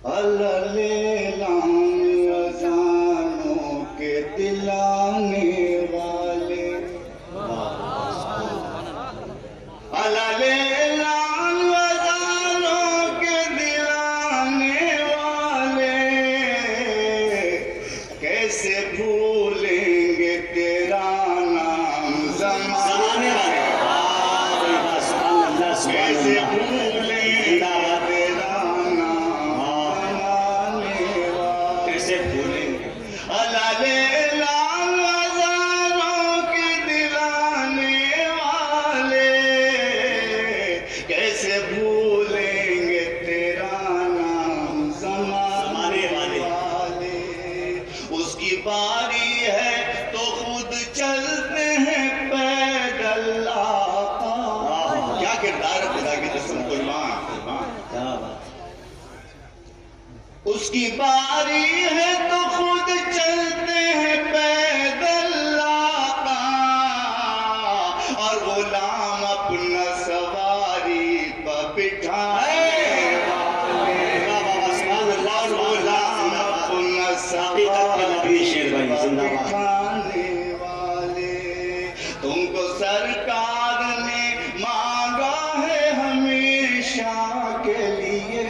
اللیلام اذانوں کے دلانے والے، اللیلام اذانوں کے دلانے والے، کیسے بھولیں گے تیرا نام زمانے والے، کیسے بھولیں گے تیرا نام زمانے والے، کیسے بھولیں گے اللیلام اذانوں کے دلانے والے، کیسے بھولیں گے تیرا نام زمانے والے، اس کی باری ہے تو خود چلتے ہیں پیدل آقا، کیا کردار خدا کی قسم قربان، اس کی باری ہے تو خود چلتے ہیں پیدل آقا، اور غلام اپنا سواری پہ بٹھائے والے، اور غلام اپنا سواری پہ بٹھانے والے، تم کو سرکار نے مانگا ہے ہمیشہ کے لیے،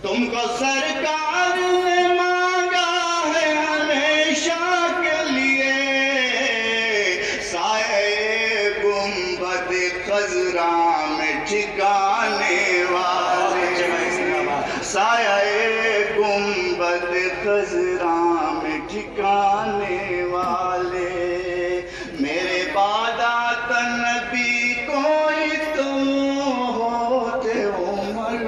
تم کو سرکار نے مانگا ہے ہمیشہ کے لیے، سائے گنبد خضرا میں ٹھکانے والے، سائے گنبد خضرا میں ٹھکانے والے، میرے بعد آتا نبی کوئی تو ہوتے عمر،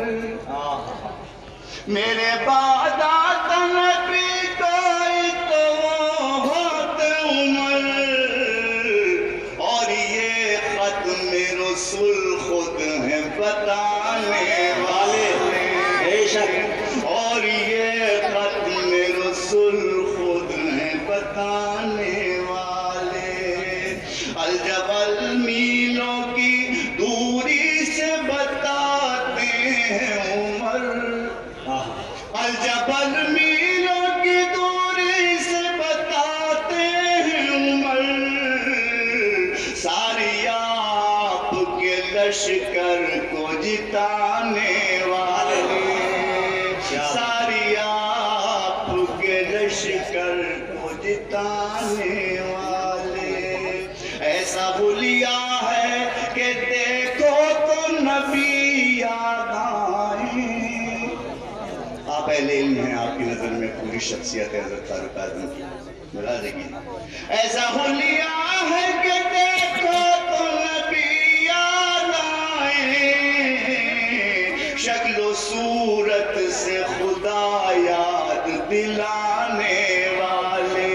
میرے بعد آتا نبی کوئی تو ہوتے عمر، اور یہ ختم رسول خود ہیں بتانے والے، بے شک، اور یہ ختم رسول خود ہیں بتانے والے، الجبل میلوں کی دوری سے بتاتے ہیں عمر، الجبل میلوں کی دوری سے بتاتے ہیں عمر، ساری آپ کے لشکر کو جتانے والے، ساری آپ کے لشکر کو جتانے والے، ایسا حلیہ ہے کہ دیکھو تو نبی یاد آئیں، آپ اہل علم ہیں، آپ کی نظر میں پوری شخصیت ہے حضرت فاروق اعظم کی، ملازے کی، ایسا حلیہ ہے کہ دیکھو تو نبی یاد آئیں، شکل و صورت سے خدا یاد دلانے والے،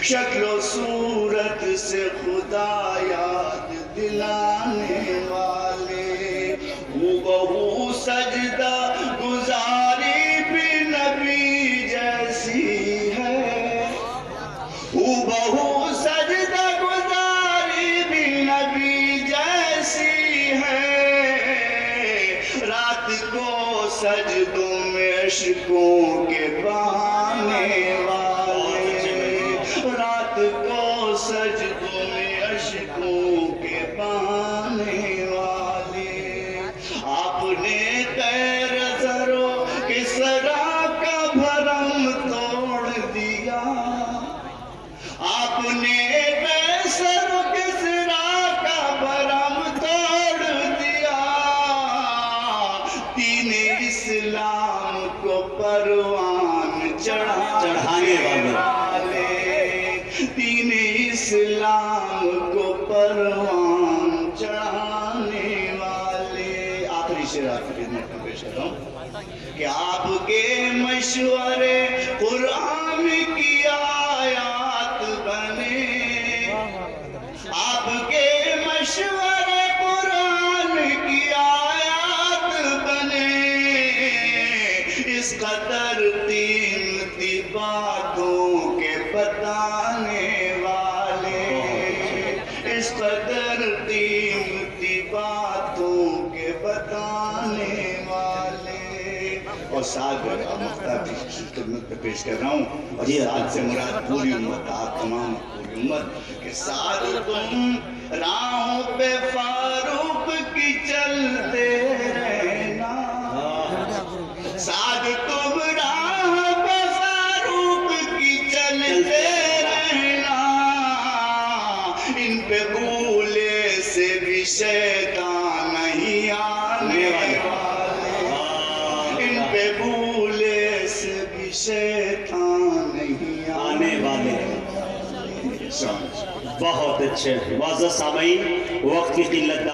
شکل و صورت سے خدا یاد دلانے والے، بہو سجدہ گزاری بھی نبی جیسی ہے، بہو سجدہ گزاری بھی نبی جیسی ہے، رات کو سجدوں میں عشقوں کے بہانے والے، رات کو سجدوں میں عشقوں کے بہانے والے، آپ نے غیر زرو کسرا کا بھرم توڑ دیا، آپ نے قیصر و کسرا کا بھرم توڑ دیا، دین اسلام کو پروان چڑھانے والے، دین اسلام کو پروان چڑھانے والے، آخری شعر آپ کی خدمت میں پیش کر رہا ہوں کہ آپ کے مشورے قرآن کی آیات بنے، آپ کے مشورے قرآن کی آیات بنے، اس قدر قیمتی باتوں کے بتانے والے، اس قدر قیمتی باتوں کے بتانے والے، اور ساتھ مختار کی خدمت پہ پیش کر رہا ہوں، اور ساتھ سے مراد پوری امت، آپ تمام پوری امت کہ ساتھ تم راہوں پہ فاروق کی چلتے رہنا، ساتھ تم راہ پہ فاروق کی چلتے رہنا، ان پہ بھولے سے بھی شیطان نہیں آنے والا، ان پہ بھولے سے بھی شیطان نہیں آنے والے۔ بہت اچھے معزز سامعین، وقت کی قلت